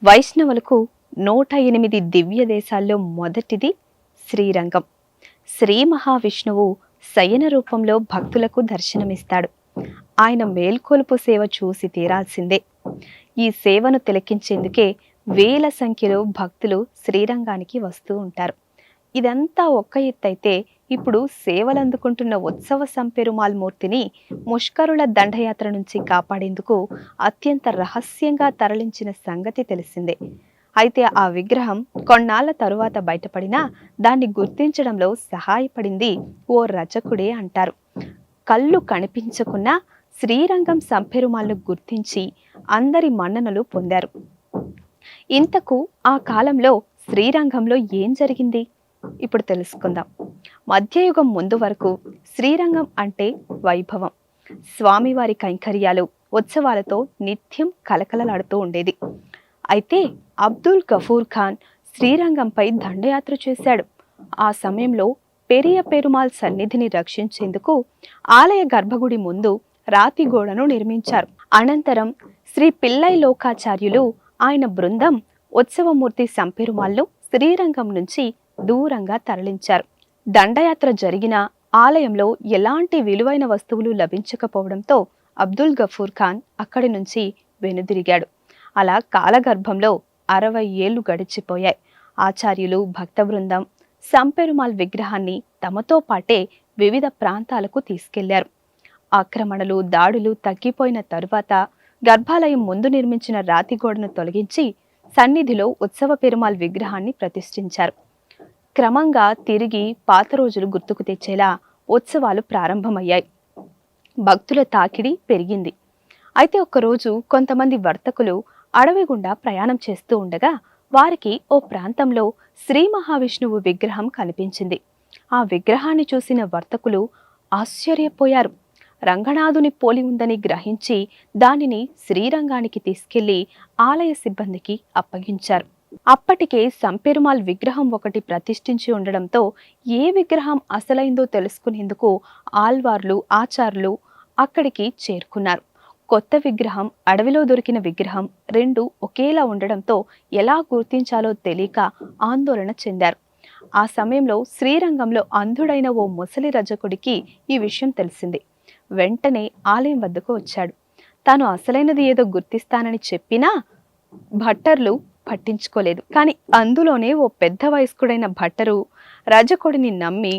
వైష్ణవులకు 108 దివ్య దేశాల్లో మొదటిది శ్రీరంగం. శ్రీ మహావిష్ణువు శయన రూపంలో భక్తులకు దర్శనమిస్తాడు. ఆయన మేల్కొలుపు సేవ చూసి తీరాల్సిందే. ఈ సేవను తిలకించేందుకే వేల సంఖ్యలో భక్తులు శ్రీరంగానికి వస్తూ ఉంటారు. ఇదంతా ఒక్క ఎత్తైతే ఇప్పుడు సేవలందుకుంటున్న ఉత్సవ సంపెరుమాల్ మూర్తిని ముష్కరుల దండయాత్ర నుంచి కాపాడేందుకు అత్యంత రహస్యంగా తరలించిన సంగతి తెలిసిందే. అయితే ఆ విగ్రహం కొన్నాళ్ల తరువాత బయటపడినా దాన్ని గుర్తించడంలో సహాయపడింది ఓ రజకుడే అంటారు. కళ్ళు కనిపించకున్నా శ్రీరంగం సంపెరుమాల్ను గుర్తించి అందరి మన్ననలు పొందారు. ఇంతకు ఆ కాలంలో శ్రీరంగంలో ఏం జరిగింది ఇప్పుడు తెలుసుకుందాం. మధ్యయుగం ముందు వరకు శ్రీరంగం అంటే వైభవం, స్వామివారి కైంకర్యాలు, ఉత్సవాలతో నిత్యం కలకలలాడుతూ ఉండేది. అయితే అబ్దుల్ గఫూర్ ఖాన్ శ్రీరంగంపై దండయాత్ర చేశాడు. ఆ సమయంలో పెరియ పెరుమాల్ సన్నిధిని రక్షించేందుకు ఆలయ గర్భగుడి ముందు రాతి గోడను నిర్మించారు. అనంతరం శ్రీ పిల్లై లోకాచార్యులు ఆయన బృందం ఉత్సవమూర్తి సంపెరుమాల్ను శ్రీరంగం నుంచి దూరంగా తరలించారు. దండయాత్ర జరిగిన ఆలయంలో ఎలాంటి విలువైన వస్తువులు లభించకపోవడంతో అబ్దుల్ గఫూర్ ఖాన్ అక్కడి నుంచి వెనుదిరిగాడు. అలా కాలగర్భంలో 60 ఏళ్లు గడిచిపోయాయి. ఆచార్యులు, భక్త బృందం సంపెరుమాల్ విగ్రహాన్ని తమతో పాటే వివిధ ప్రాంతాలకు తీసుకెళ్లారు. ఆక్రమణలు, దాడులు తగ్గిపోయిన తరువాత గర్భాలయం ముందు నిర్మించిన రాతి గోడను తొలగించి సన్నిధిలో ఉత్సవ పెరుమాల్ విగ్రహాన్ని ప్రతిష్ఠించారు. క్రమంగా తిరిగి పాత రోజులు గుర్తుకు తెచ్చేలా ఉత్సవాలు ప్రారంభమయ్యాయి. భక్తుల తాకిడి పెరిగింది. అయితే ఒకరోజు కొంతమంది వర్తకులు అడవి గుండా ప్రయాణం చేస్తూ ఉండగా వారికి ఓ ప్రాంతంలో శ్రీ మహావిష్ణువు విగ్రహం కనిపించింది. ఆ విగ్రహాన్ని చూసిన వర్తకులు ఆశ్చర్యపోయారు. రంగనాథుని పోలి ఉందని గ్రహించి దానిని శ్రీరంగానికి తీసుకెళ్లి ఆలయ సిబ్బందికి అప్పగించారు. అప్పటికే సంపెరుమాల్ విగ్రహం ఒకటి ప్రతిష్ఠించి ఉండడంతో ఏ విగ్రహం అసలైందో తెలుసుకునేందుకు ఆల్వార్లు, ఆచార్యులు అక్కడికి చేరుకున్నారు. కొత్త విగ్రహం, అడవిలో దొరికిన విగ్రహం రెండు ఒకేలా ఉండడంతో ఎలా గుర్తించాలో తెలియక ఆందోళన చెందారు. ఆ సమయంలో శ్రీరంగంలో అంధుడైన ఓ ముసలి రజకుడికి ఈ విషయం తెలిసింది. వెంటనే ఆలయం వద్దకు వచ్చాడు. తాను అసలైనది ఏదో గుర్తిస్తానని చెప్పినా భట్టర్లు పట్టించుకోలేదు. కానీ అందులోనే ఓ పెద్ద వయస్కుడైన భట్టరు రజకుడిని నమ్మి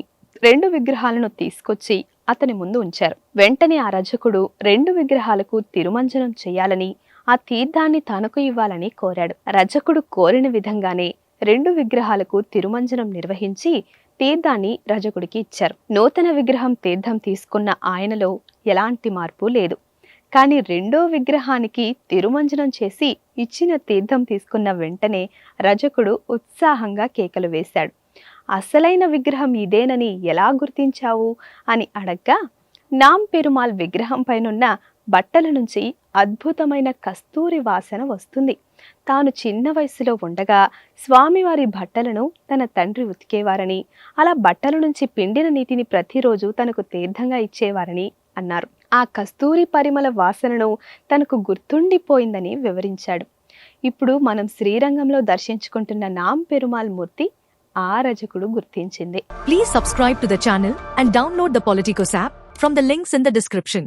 2 విగ్రహాలను తీసుకొచ్చి అతని ముందు ఉంచారు. వెంటనే ఆ రజకుడు 2 విగ్రహాలకు తిరుమంజనం చేయాలని, ఆ తీర్థాన్ని తనకు ఇవ్వాలని కోరాడు. రజకుడు కోరిన విధంగానే 2 విగ్రహాలకు తిరుమంజనం నిర్వహించి తీర్థాన్ని రజకుడికి ఇచ్చారు. నూతన విగ్రహం తీర్థం తీసుకున్న ఆయనలో ఎలాంటి మార్పు లేదు. కానీ 2వ విగ్రహానికి తిరుమంజనం చేసి ఇచ్చిన తీర్థం తీసుకున్న వెంటనే రజకుడు ఉత్సాహంగా కేకలు వేశాడు. అసలైన విగ్రహం ఇదేనని ఎలా గుర్తించావు అని అడగ్గా, నామ్ పెరుమాల్ విగ్రహం పైనున్న బట్టల నుంచి అద్భుతమైన కస్తూరి వాసన వస్తుంది. తాను చిన్న వయసులో ఉండగా స్వామివారి బట్టలను తన తండ్రి ఉతికేవారని, అలా బట్టల నుంచి పిండిన నీటిని ప్రతిరోజు తనకు తీర్థంగా ఇచ్చేవారని అన్నారు. ఆ కస్తూరి పరిమళ వాసనను తనకు గుర్తుండిపోయిందని వివరించాడు. ఇప్పుడు మనం శ్రీరంగంలో దర్శించుకుంటున్న నామ్ పెరుమాల్ మూర్తి ఆ రజకుడు గుర్తించింది. Please subscribe to the channel and download the Politicos app from the links in the description.